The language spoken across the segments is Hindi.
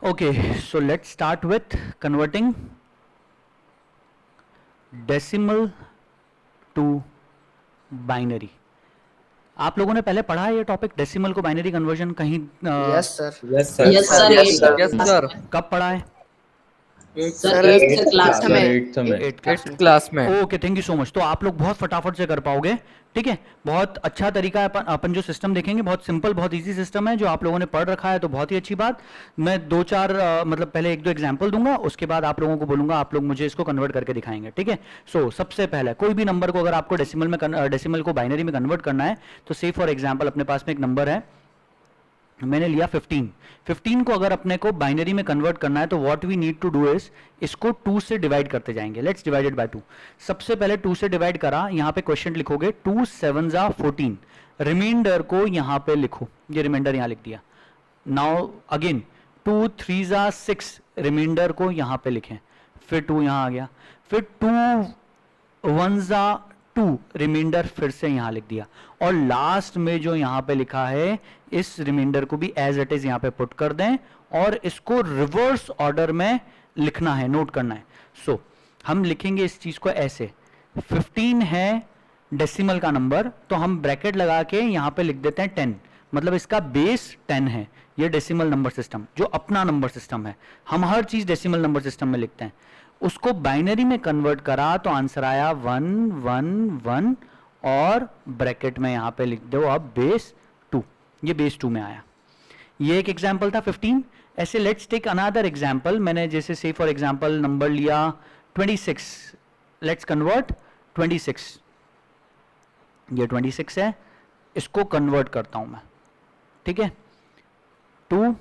Okay, so let's start with converting decimal to binary. आप लोगों ने पहले पढ़ा है ये टॉपिक डेसिमल को बाइनरी कन्वर्जन कहीं yes sir. Yes sir. Yes sir, yes sir. Yes sir. कब पढ़ा है? Sir Eighth eighth class class में। में। 8th क्लास में। Okay, thank you so much. तो आप लोग बहुत फटाफट से कर पाओगे, ठीक है। बहुत अच्छा तरीका है। अपन जो सिस्टम देखेंगे बहुत सिंपल, बहुत इजी सिस्टम है जो आप लोगों ने पढ़ रखा है, तो बहुत ही अच्छी बात। मैं दो चार मतलब पहले एक दो एग्जांपल दूंगा, उसके बाद आप लोगों को बोलूंगा, आप लोग मुझे इसको कन्वर्ट करके दिखाएंगे, ठीक है। सो सबसे पहले कोई भी नंबर को अगर आपको डेसिमल को बाइनरी में कन्वर्ट करना है, तो से फॉर एग्जाम्पल अपने पास में एक नंबर है, मैंने लिया 15 को अगर अपने को बाइनरी में कन्वर्ट करना है तो what we need to do is इसको 2 से डिवाइड करते जाएंगे। Let's divided by 2। सबसे पहले 2 से डिवाइड करा, यहां पे क्वेश्चन लिखोगे 2 7 जा 14, रिमाइंडर को यहां पे लिखो, ये रिमाइंडर यहां लिख दिया। नाउ अगेन 2 3 जा 6, रिमाइंडर को यहां पे लिखें, फिर 2 यहां आ गया, फिर 2 1 जा 2, रिमाइंडर फिर से यहां लिख दिया, और लास्ट में जो यहां पे लिखा है इस रिमाइंडर को भी एज इट इज यहां पे पुट कर दें, और इसको रिवर्स ऑर्डर में लिखना है, नोट करना है। सो हम लिखेंगे इस चीज को ऐसे, 15 है डेसिमल का नंबर, तो हम ब्रैकेट लगा के यहां पे लिख देते हैं 10, मतलब इसका बेस 10 है। ये डेसिमल नंबर सिस्टम जो अपना नंबर सिस्टम है, हम हर चीज डेसिमल नंबर सिस्टम में लिखते हैं। उसको बाइनरी में कन्वर्ट करा तो आंसर आया 1 1 1, और ब्रैकेट में यहां पे लिख दो अब बेस 2, ये बेस 2 में आया। ये एक एग्जांपल था 15। ऐसे लेट्स टेक अनदर एग्जांपल, मैंने जैसे से फॉर एग्जांपल नंबर लिया 26, लेट्स कन्वर्ट 26, ये 26 है, इसको कन्वर्ट करता हूं मैं, ठीक है। 2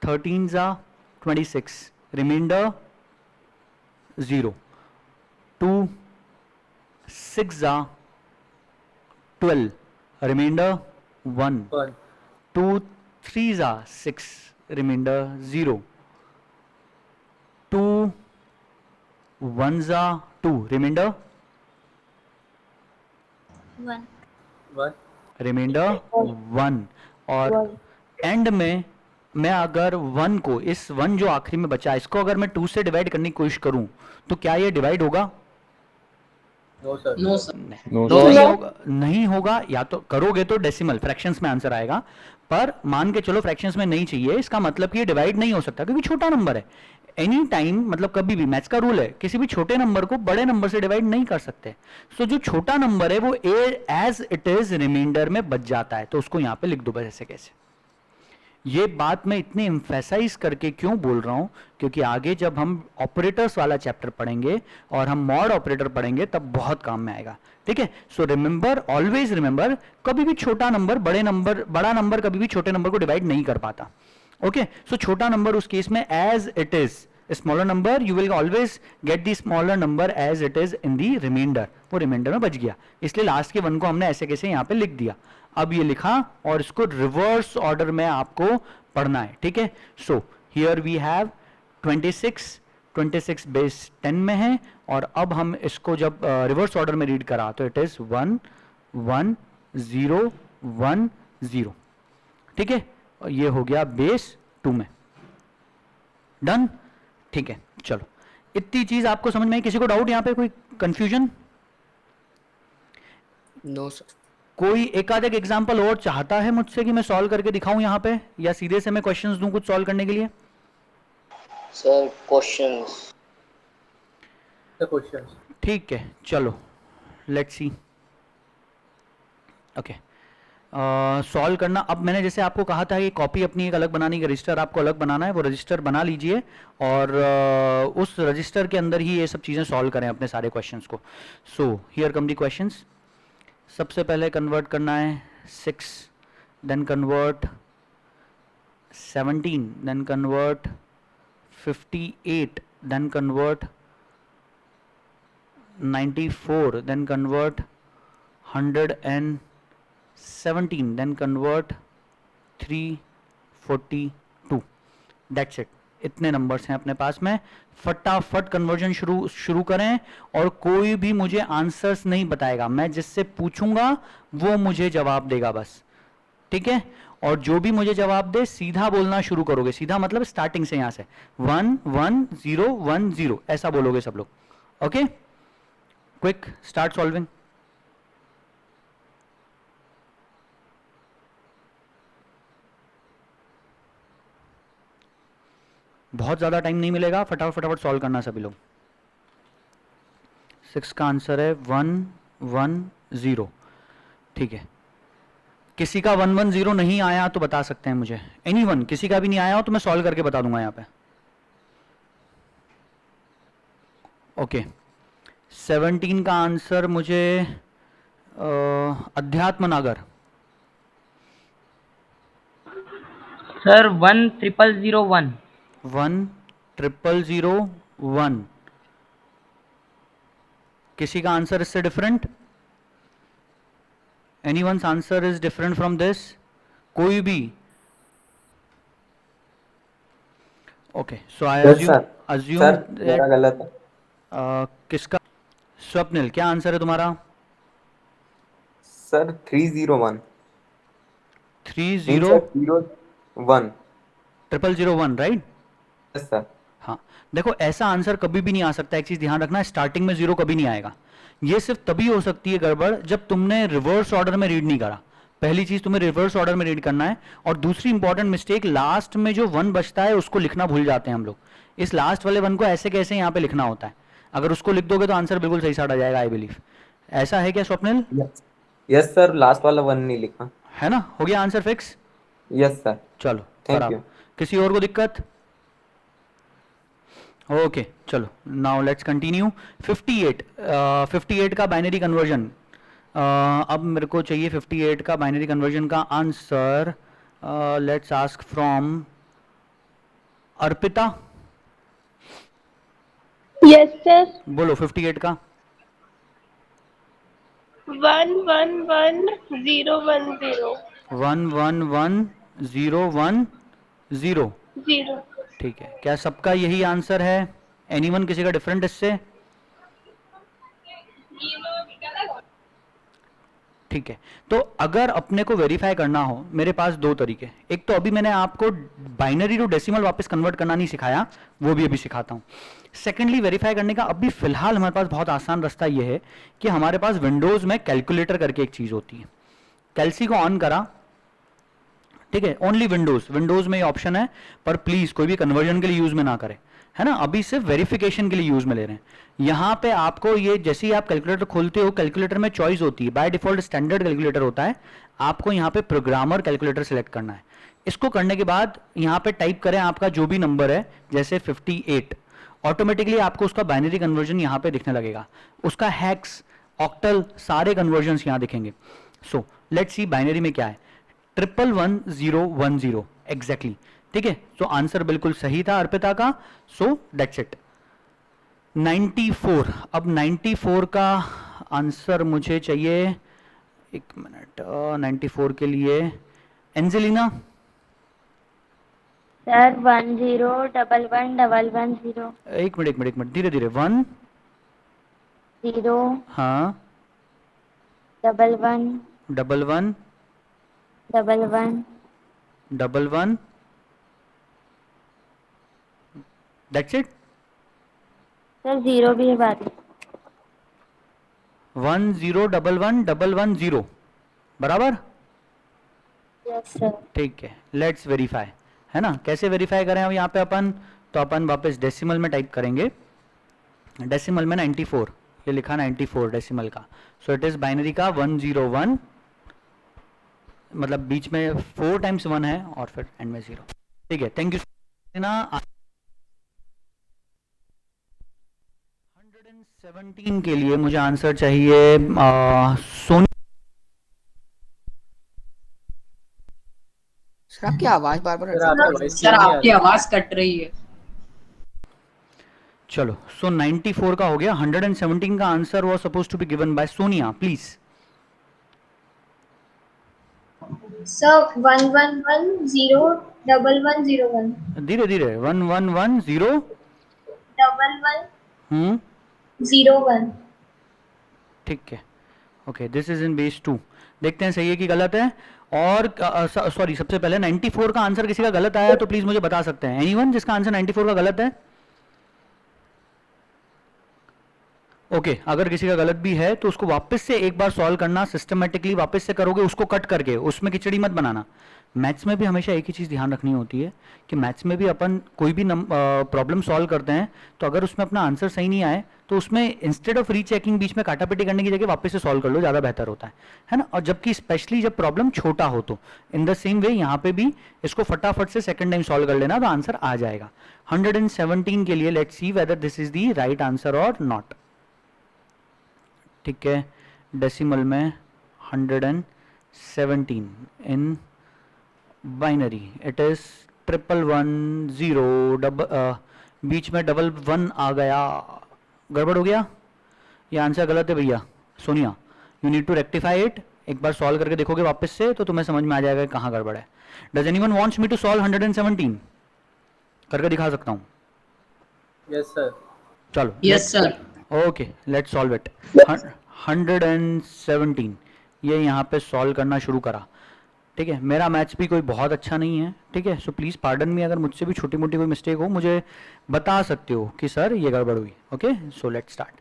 13 जा 26, रिमाइंडर 0, 2 6 जा 12, रिमाइंडर 1, 2 3 जा 6, रिमाइंडर 0, 2 1 जा 2, रिमाइंडर 1 रिमाइंडर 1, और एंड में मैं अगर 1 को, इस 1 जो आखिरी में बचा इसको अगर मैं 2 से डिवाइड करने की कोशिश करूं तो क्या ये डिवाइड होगा? No sir. नहीं होगा। या तो करोगे तो डेसिमल फ्रैक्शंस में आंसर आएगा, पर मान के चलो फ्रैक्शंस में नहीं चाहिए, इसका मतलब कि ये डिवाइड नहीं हो सकता क्योंकि छोटा नंबर है। एनी टाइम, मतलब कभी भी, मैथ्स का रूल है, किसी भी छोटे नंबर को बड़े नंबर से डिवाइड नहीं कर सकते। सो जो छोटा नंबर है वो एज इट इज रिमाइंडर में बच जाता है, तो उसको यहां पे लिख दो बस ऐसे कैसे। ये बात मैं इतने एम्फेसाइज करके क्यों बोल रहा हूं, क्योंकि आगे जब हम ऑपरेटर्स वाला चैप्टर पढ़ेंगे और हम मॉड ऑपरेटर पढ़ेंगे तब बहुत काम में आएगा, ठीक है। सो रिमेंबर, ऑलवेज रिमेंबर, कभी भी छोटा नंबर बड़ा नंबर कभी भी छोटे नंबर को डिवाइड नहीं कर पाता। ओके, सो छोटा नंबर उस केस में as it is, smaller number you will always get the smaller number as it is in the remainder, वो रिमाइंडर में बच गया, इसलिए लास्ट के 1 को हमने ऐसे कैसे यहां पे लिख दिया। अब ये लिखा और इसको रिवर्स ऑर्डर में आपको पढ़ना है, ठीक है। So here we have 26 base 10 में है, और अब हम इसको जब रिवर्स ऑर्डर में रीड करा तो इट इज 1 1 0 1 0, ठीक है। ये हो गया बेस 2 में, डन, ठीक है। चलो, इतनी चीज आपको समझ में आई? किसी को डाउट यहां पे, कोई कंफ्यूजन? No sir. कोई एक आध एग्जांपल और चाहता है मुझसे कि मैं सॉल्व करके दिखाऊं यहां पे, या सीधे से मैं क्वेश्चंस दूं कुछ सॉल्व करने के लिए? Sir questions. ठीक है, चलो लेट्स सी। ओके, सॉल्व करना। अब मैंने जैसे आपको कहा था कि कॉपी अपनी एक अलग बनानी है, रजिस्टर आपको अलग बनाना है, वो रजिस्टर बना लीजिए और उस रजिस्टर के अंदर ही ये सब चीज़ें सॉल्व करें अपने सारे क्वेश्चंस को। So here come the questions. सबसे पहले कन्वर्ट करना है 6, then convert 17, then convert 58, then convert 94, then convert 117, then convert 342. That's it. इतने नंबर्स हैं अपने पास में। फटाफट कन्वर्जन शुरू करें, और कोई भी मुझे आंसर्स नहीं बताएगा, मैं जिससे पूछूंगा वो मुझे जवाब देगा बस, ठीक है। और जो भी मुझे जवाब दे सीधा बोलना शुरू करोगे, सीधा मतलब स्टार्टिंग से, यहां से 1 1 0 1 0 ऐसा बोलोगे सब लोग। Okay, quick start solving. बहुत ज्यादा टाइम नहीं मिलेगा, फटाफट फटाफट सॉल्व करना सभी लोग। 6 का आंसर है 1 1 0। ठीक है, किसी का 1 1 0 नहीं आया तो बता सकते हैं मुझे, एनीवन, किसी का भी नहीं आया हो तो मैं सॉल्व करके बता दूंगा यहाँ पे। ओके, 17 का आंसर मुझे अध्यात्म नागर। सर 10001। 10001। किसी का आंसर इससे different? Anyone's answer is different from this? कोई भी? Okay, so I assume sir मेरा गलत है। किसका? स्वप्निल, क्या आंसर है तुम्हारा? सर 301। 30 01। 0001, राइट? Yes sir. हाँ, देखो ऐसा आंसर कभी भी नहीं आ सकता, एक चीज ध्यान रखना, स्टार्टिंग में 0 कभी नहीं आएगा। ये सिर्फ तभी हो सकती है गड़बड़ जब तुमने रिवर्स ऑर्डर में रीड नहीं करा। पहली चीज, तुम्हें रिवर्स ऑर्डर में रीड करना है। और दूसरी इंपॉर्टेंट मिस्टेक, लास्ट में जो 1 बचता है उसको लिखना भूल जाते हैं हम लोग। इस लास्ट वाले 1 को ऐसे कैसे यहाँ पे लिखना होता है, अगर उसको लिख दोगे तो आंसर बिल्कुल सही साट आ जाएगा, आई बिलीव। ऐसा है क्या स्वप्निल? यस सर, लास्ट वाला 1 नहीं लिखा। है ना, हो गया आंसर फिक्स? Yes sir. चलो थैंक बराबर। यू। किसी और को दिक्कत? ओके, चलो नाउ लेट्स कंटिन्यू। 58 58 का बाइनरी कन्वर्जन। अब मेरे को चाहिए 58 का बाइनरी कन्वर्जन का answer. Let's ask from Arpita. Yes sir. बोलो 58 का। 111010 111010। जीरो। ठीक है, क्या सबका यही आंसर है? एनीवन, किसी का डिफरेंट इससे? ठीक है, तो अगर अपने को वेरीफाई करना हो, मेरे पास दो तरीके। एक तो अभी मैंने आपको बाइनरी टू डेसिमल वापस कन्वर्ट करना नहीं सिखाया, वो भी अभी सिखाता हूं। सेकेंडली, वेरीफाई करने का अभी फिलहाल हमारे पास बहुत आसान रास्ता यह है कि हमारे पास विंडोज में कैलकुलेटर करके एक चीज होती है। कैलसी को ऑन करा, ठीक है, ओनली विंडोज में ये ऑप्शन है, पर प्लीज कोई भी कन्वर्जन के लिए यूज में ना करे, है ना। अभी सिर्फ वेरिफिकेशन के लिए यूज में ले रहे हैं। यहां पे आपको ये, जैसे ही आप कैलकुलेटर खोलते हो, कैलकुलेटर में चॉइस होती है, बाय डिफॉल्ट स्टैंडर्ड कैलकुलेटर होता है, आपको यहां पे प्रोग्रामर कैलकुलेटर सिलेक्ट करना है। इसको करने के बाद यहां पे टाइप करें आपका जो भी नंबर है, जैसे 58, ऑटोमेटिकली आपको उसका बाइनरी कन्वर्जन यहां पे दिखने लगेगा, उसका हेक्स, ऑक्टल, सारे कन्वर्जन यहां दिखेंगे। सो लेट्स सी बाइनरी में क्या है। 111010 एग्जैक्टली, ठीक है। सो आंसर बिल्कुल सही था अर्पिता का, सो दैट्स इट। 94, अब 94 का आंसर मुझे चाहिए, एक मिनट, 94 के लिए एंजेलिना। सर 10111110 एक मिनट एक मिनट एक मिनट, धीरे धीरे। 1, 0 हाँ, 11 11 11 11, दैट्स इट। सर 0 भी है बाद में। 10111110 बराबर। Yes sir. ठीक है, लेट्स वेरीफाई, है ना। कैसे वेरीफाई करें अब यहाँ पे अपन, तो अपन वापस डेसिमल में टाइप करेंगे। डेसिमल में 94, ये लिखा 94 डेसिमल का, सो इट इज बाइनरी का 101, मतलब बीच में 4 टाइम्स 1 है और फिर एंड में 0। ठीक है, थैंक यू ना। 117 के लिए मुझे आंसर चाहिए सोनी। सर आपकी आवाज बार बार सर आपकी आवाज कट रही है। चलो, सो 94 का हो गया। 117 का answer was suppose to be given by Sonia, please. Sir 11101101 धीरे धीरे, 1110 1101 ठीक है। Okay, this is in base 2। देखते हैं सही है कि गलत है। और सॉरी, सबसे पहले 94 का आंसर किसी का गलत आया तो प्लीज मुझे बता सकते हैं? एनीवन जिसका आंसर 94 का गलत है? ओके, अगर किसी का गलत भी है तो उसको वापस से एक बार सॉल्व करना, सिस्टमेटिकली वापस से करोगे, उसको कट करके, उसमें खिचड़ी मत बनाना। मैथ्स में भी हमेशा एक ही चीज़ ध्यान रखनी होती है कि मैथ्स में भी अपन कोई भी प्रॉब्लम सॉल्व करते हैं तो अगर उसमें अपना आंसर सही नहीं आए तो उसमें इंस्टेड ऑफ रीचेकिंग बीच में काटापिटी करने की जगह वापस से सॉल्व कर लो, ज़्यादा बेहतर होता है ना। और जबकि स्पेशली जब प्रॉब्लम छोटा हो तो इन द सेम वे यहाँ पे भी इसको फटाफट से सेकंड टाइम सॉल्व कर लेना तो आंसर आ जाएगा। 117 के लिए let's see whether this is the right answer और नॉट। ठीक है, डेसिमल में 117, इन बाइनरी इट इज 1110, बीच में 11 आ गया, गड़बड़ हो गया, ये आंसर गलत है भैया। Sonia, you need to rectify it. एक बार सॉल्व करके देखोगे वापस से तो तुम्हें समझ में आ जाएगा कहाँ गड़बड़ है। Does anyone wants me to solve 117? करके दिखा सकता हूँ? Yes sir. चलो, yes sir. Okay, let's solve it. 117 ये यहाँ पे सॉल्व करना शुरू करा। ठीक है, मेरा मैथ्स भी कोई बहुत अच्छा नहीं है, ठीक है, सो प्लीज़ पार्डन मी, अगर मुझसे भी छोटी मोटी कोई मिस्टेक हो मुझे बता सकते हो कि सर ये गड़बड़ हुई। Okay, so let's start.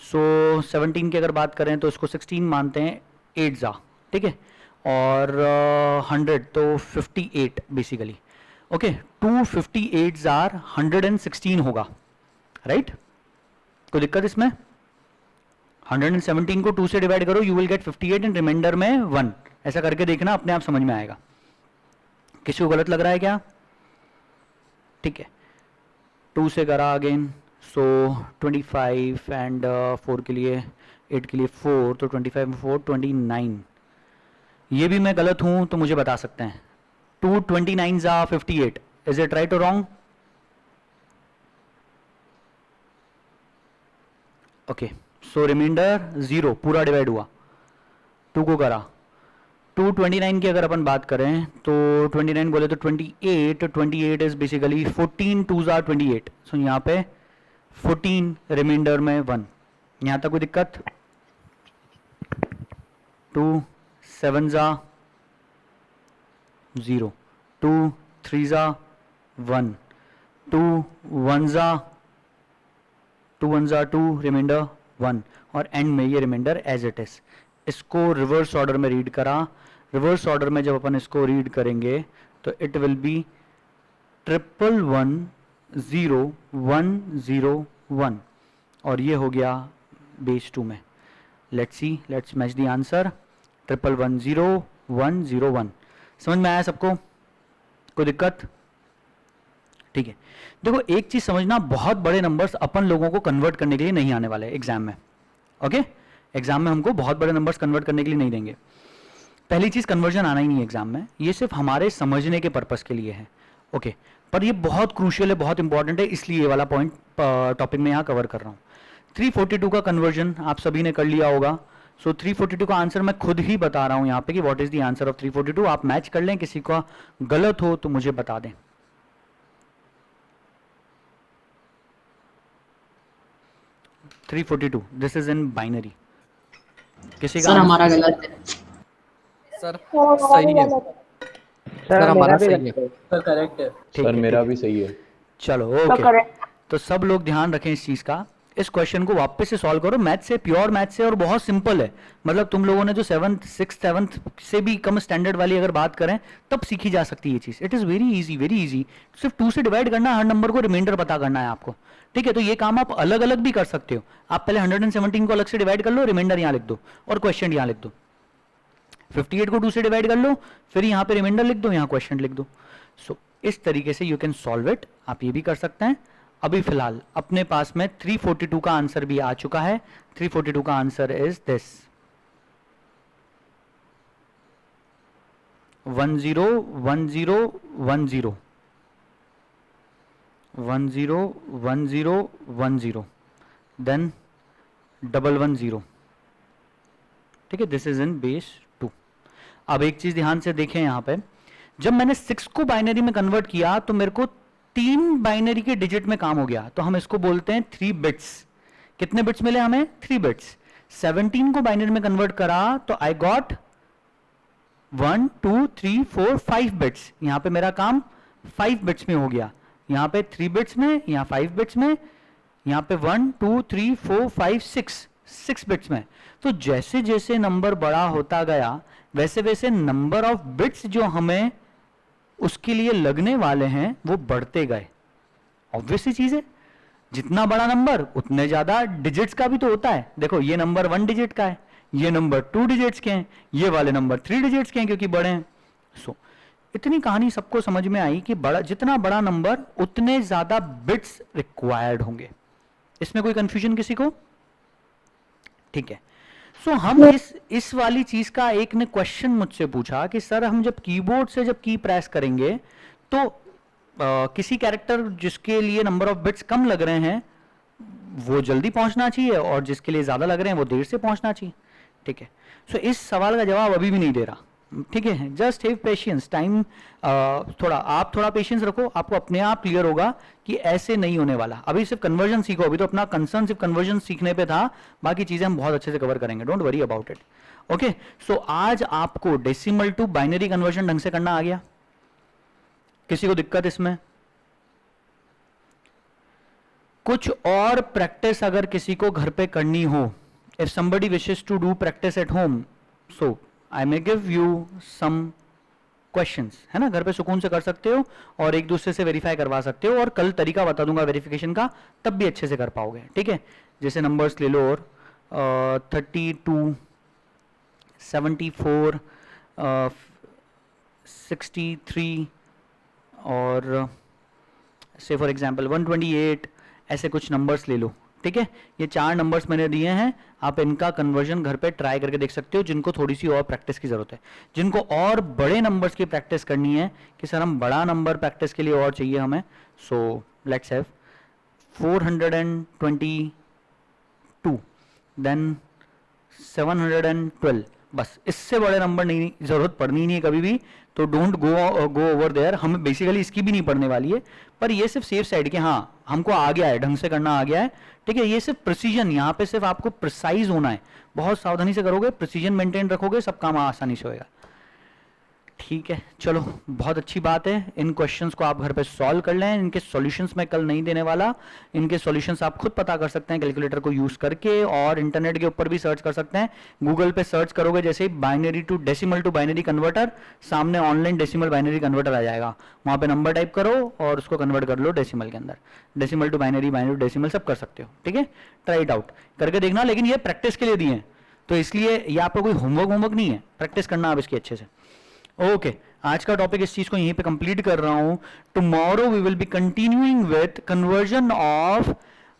So 17 की अगर बात करें तो इसको 16 मानते हैं, 8 जा, ठीक है, और 100 तो 58 बेसिकली। ओके, 258 जार 116 होगा, राइट? कोई दिक्कत इसमें? 117 को 2 से डिवाइड करो, you will get 58 and remainder में 1। ऐसा करके देखना, अपने आप समझ में आएगा। किसी को गलत लग रहा है क्या? ठीक है, 2 से करा अगेन, सो 25 एंड 4 के लिए, 8 के लिए 4, तो 25 4 29। ये भी मैं गलत हूं तो मुझे बता सकते हैं। 229 जा 58, इज इट राइट और रॉन्ग? ओके, सो रिमाइंडर 0 पूरा डिवाइड हुआ, 2 को करा। 229 की अगर अपन बात करें तो 29 बोले तो 28 इज बेसिकली 14 2 जार 28, सो यहाँ पे 14 रिमाइंडर में 1। यहाँ तक कोई दिक्कत? 2 7 जा 0, 2 3 जा 1, 2 1 जा 2 रिमाइंडर 1, और एंड में ये रिमाइंडर एज इट इज। इसको रिवर्स ऑर्डर में रीड करा। रिवर्स ऑर्डर में जब अपन इसको रीड करेंगे तो इट विल बी 1110101, और ये हो गया बेस 2 में। Let's see, let's match the answer. 1110101। समझ में आया सबको? कोई दिक्कत? ठीक है, देखो एक चीज समझना, बहुत बड़े नंबर्स अपन लोगों को कन्वर्ट करने के लिए नहीं आने वाले एग्जाम में। ओके, एग्जाम में हमको बहुत बड़े नंबर्स कन्वर्ट करने के लिए नहीं देंगे। पहली चीज, कन्वर्जन आना ही नहीं है एग्जाम में, ये सिर्फ हमारे समझने के पर्पस के लिए है। ओके, पर ये बहुत क्रूशियल है, बहुत इंपॉर्टेंट है, इसलिए ये वाला पॉइंट टॉपिक में यहाँ कवर कर रहा हूँ। 342 का कन्वर्जन आप सभी ने कर लिया होगा। सो 342 का आंसर मैं खुद ही बता रहा हूँ यहाँ पे कि what is the answer of 342। आप मैच कर लें, किसी का गलत हो तो मुझे बता दें। 342, दिस इज इन बाइनरी। किसी का सर हमारा गलत है। सर सही है, सर हमारा सही है, सर करेक्ट है। सर मेरा भी सही है। चलो ओके, तो सब लोग ध्यान रखें इस चीज का। इस क्वेश्चन को वापस से सॉल्व करो, मैथ से, प्योर मैथ से, और बहुत सिंपल है। मतलब तुम लोगों ने जो 7th 6th 7th से भी कम स्टैंडर्ड वाली अगर बात करें तब सीखी जा सकती है ये चीज। It is very easy, very easy. सिर्फ 2 से डिवाइड करना है, हर नंबर को रिमाइंडर पता करना है आपको। ठीक है, तो ये काम आप अलग अलग भी कर सकते हो। आप पहले 117 को अलग से डिवाइड कर लो, रिमाइंडर यहाँ लिख दो और क्वेश्चन यहाँ लिख दो। 58 को 2 से डिवाइड कर लो, फिर यहाँ पे रिमाइंडर लिख दो, यहाँ क्वेश्चन लिख दो। सो इस तरीके से यू कैन सॉल्व इट। आप ये भी कर सकते हैं। अभी फिलहाल अपने पास में 342 का आंसर भी आ चुका है। 342 का आंसर इज दिस 101010 101010 देन 110। ठीक है, दिस इज इन बेस 2। अब एक चीज ध्यान से देखें यहाँ पे, जब मैंने 6 को बाइनरी में कन्वर्ट किया तो मेरे को 3 बाइनरी के डिजिट में काम हो गया, तो हम इसको बोलते हैं 3 बिट्स। कितने बिट्स मिले हमें? 3 बिट्स। 17 को बाइनरी में कन्वर्ट करा तो आई गॉट 1 2 3 4 5 बिट्स, यहाँ पे मेरा काम 5 बिट्स में हो गया, यहाँ पे 3 बिट्स में, यहाँ 5 बिट्स में, यहाँ पे 1 2 3 4 5 6 बिट्स में। तो जैसे जैसे नंबर बड़ा होता गया वैसे वैसे नंबर ऑफ बिट्स जो हमें उसके लिए लगने वाले हैं वो बढ़ते गए। ऑब्वियस सी चीज है, जितना बड़ा नंबर उतने ज्यादा डिजिट्स का भी तो होता है। देखो ये नंबर 1 डिजिट का है, ये नंबर 2 डिजिट्स के हैं, ये वाले नंबर 3 डिजिट्स के हैं क्योंकि बड़े हैं। सो इतनी कहानी सबको समझ में आई कि बड़ा, जितना बड़ा नंबर उतने ज्यादा बिट्स रिक्वायर्ड होंगे। इसमें कोई कंफ्यूजन किसी को? ठीक है। सो हम इस वाली चीज का एक ने क्वेश्चन मुझसे पूछा कि सर हम जब कीबोर्ड से जब की प्रेस करेंगे तो किसी कैरेक्टर जिसके लिए नंबर ऑफ बिट्स कम लग रहे हैं वो जल्दी पहुंचना चाहिए और जिसके लिए ज्यादा लग रहे हैं वो देर से पहुंचना चाहिए। ठीक है। सो इस सवाल का जवाब अभी भी नहीं दे रहा। ठीक है, जस्ट हैव पेशेंस, टाइम, आप थोड़ा पेशेंस रखो, आपको अपने आप क्लियर होगा कि ऐसे नहीं होने वाला। अभी सिर्फ कन्वर्जन सीखो, अभी तो अपना कंसर्न सिर्फ कन्वर्जन सीखने पे था, बाकी चीजें हम बहुत अच्छे से कवर करेंगे, don't worry about it. Okay, so आज आपको डेसिमल टू बाइनरी कन्वर्जन ढंग से करना आ गया? किसी को दिक्कत इसमें? कुछ और प्रैक्टिस अगर किसी को घर पे करनी हो, if somebody wishes to do practice at home, so I may give you some questions, है ना, घर पे सुकून से कर सकते हो और एक दूसरे से वेरीफाई करवा सकते हो, और कल तरीका बता दूंगा वेरिफिकेशन का, तब भी अच्छे से कर पाओगे। ठीक है, जैसे नंबर्स ले लो, और 32, 74, 63 और से फॉर एग्जांपल 128, ऐसे कुछ नंबर्स ले लो। ठीक है, ये 4 नंबर्स मैंने दिए हैं, आप इनका कन्वर्जन घर पे ट्राई करके देख सकते हो, जिनको थोड़ी सी और प्रैक्टिस की जरूरत है। जिनको और बड़े नंबर्स की प्रैक्टिस करनी है कि सर हम बड़ा नंबर प्रैक्टिस के लिए और चाहिए हमें, सो लेट्स हैव 422, देन 712, बस इससे बड़े नंबर नहीं, जरूरत पड़नी नहीं है कभी भी, तो डोंट गो ओवर देयर। हमें बेसिकली इसकी भी नहीं पढ़ने वाली है, पर ये सिर्फ सेफ साइड के, हाँ हमको आ गया है, ढंग से करना आ गया है। ठीक है, ये सिर्फ प्रिसीजन, यहाँ पे सिर्फ आपको प्रिसाइज होना है, बहुत सावधानी से करोगे, प्रिसीजन मेंटेन रखोगे, सब काम आसानी से होएगा। ठीक है, चलो बहुत अच्छी बात है। इन क्वेश्चंस को आप घर पे सॉल्व कर लें, इनके सॉल्यूशंस मैं कल नहीं देने वाला, इनके सॉल्यूशंस आप खुद पता कर सकते हैं कैलकुलेटर को यूज करके, और इंटरनेट के ऊपर भी सर्च कर सकते हैं। गूगल पे सर्च करोगे जैसे ही binary to decimal to binary converter, सामने ऑनलाइन डेसिमल बाइनरी कन्वर्टर आ जाएगा, वहां पे नंबर टाइप करो और उसको कन्वर्ट कर लो डेसिमल के अंदर, decimal to binary, binary to decimal, सब कर सकते हो। ठीक है, ट्राई इट आउट करके देखना, लेकिन ये प्रैक्टिस के लिए दिए हैं, तो इसलिए ये आपको कोई होमवर्क नहीं है, प्रैक्टिस करना आप इसकी अच्छे से। ओके, आज का टॉपिक इस चीज को यहीं पे कंप्लीट कर रहा हूं। Tomorrow we will be continuing with conversion of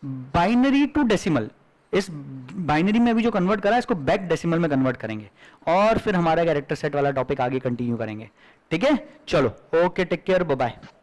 binary to decimal. इस बाइनरी में अभी जो कन्वर्ट करा है इसको बैक डेसिमल में कन्वर्ट करेंगे, और फिर हमारा कैरेक्टर सेट वाला टॉपिक आगे कंटिन्यू करेंगे। ठीक है, चलो okay, take care, bye bye.